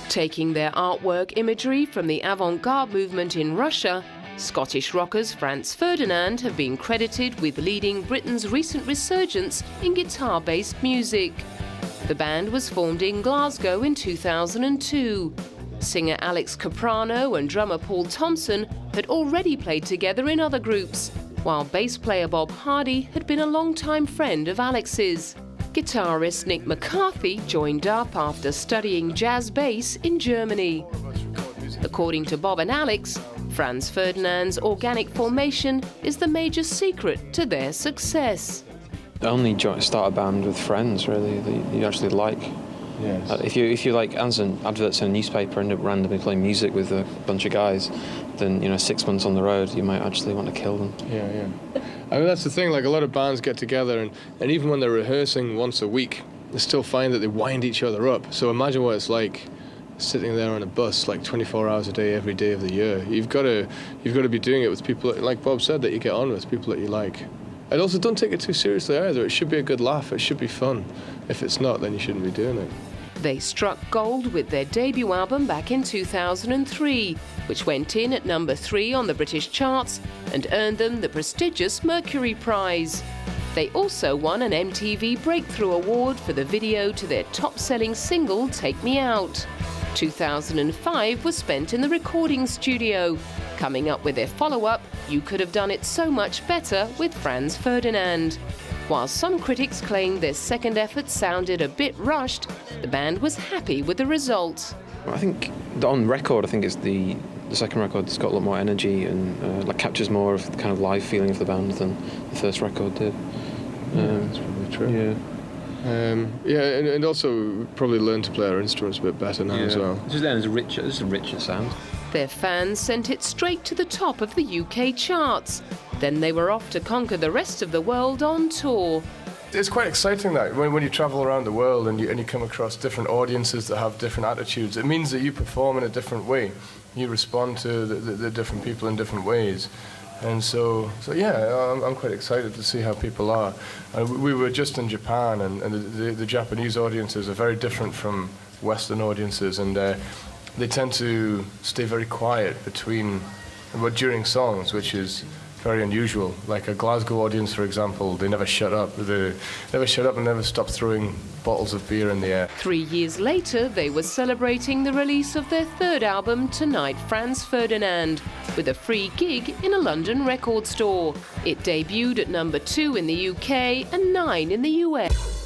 Taking their artwork imagery from the avant-garde movement in Russia, Scottish rockers Franz Ferdinand have been credited with leading Britain's recent resurgence in guitar-based music. The band was formed in Glasgow in 2002. Singer Alex Kapranos and drummer Paul Thomson had already played together in other groups, while bass player Bob Hardy had been a long-time friend of Alex's. Guitarist Nick McCarthy joined up after studying jazz bass in Germany. According to Bob and Alex, Franz Ferdinand's organic formation is the major secret to their success. Only start a band with friends, really, that you actually like. Yes. If you like answering adverts in a newspaper and end up randomly playing music with a bunch of guys, then 6 months on the road you might actually want to kill them. Yeah. I mean, that's the thing, like a lot of bands get together and even when they're rehearsing once a week, they still find that they wind each other up. So imagine what it's like sitting there on a bus like 24 hours a day, every day of the year. You've got to be doing it with people, like Bob said, that you get on with, people that you like. And also don't take it too seriously either. It should be a good laugh, it should be fun. If it's not, then you shouldn't be doing it. They struck gold with their debut album back in 2003, which went in at number 3 on the British charts and earned them the prestigious Mercury Prize. They also won an MTV Breakthrough Award for the video to their top-selling single, Take Me Out. 2005 was spent in the recording studio, coming up with their follow-up, You Could Have Done It So Much Better with Franz Ferdinand. While some critics claimed their second effort sounded a bit rushed, the band was happy with the result. I think on record, I think it's the second record's got a lot more energy and captures more of the kind of live feeling of the band than the first record did. That's probably true. Yeah. And also probably learn to play our instruments a bit better now as well. This is a richer sound. Their fans sent it straight to the top of the UK charts. Then they were off to conquer the rest of the world on tour. It's quite exciting that when you travel around the world and you come across different audiences that have different attitudes, it means that you perform in a different way. You respond to the different people in different ways. And so yeah, I'm quite excited to see how people are. We were just in Japan, and the Japanese audiences are very different from Western audiences, and they tend to stay very quiet during songs, which is very unusual. Like a Glasgow audience, for example, they never shut up. They never shut up and never stop throwing bottles of beer in the air. 3 years later, they were celebrating the release of their third album, Tonight, Franz Ferdinand, with a free gig in a London record store. It debuted at number 2 in the UK and 9 in the US.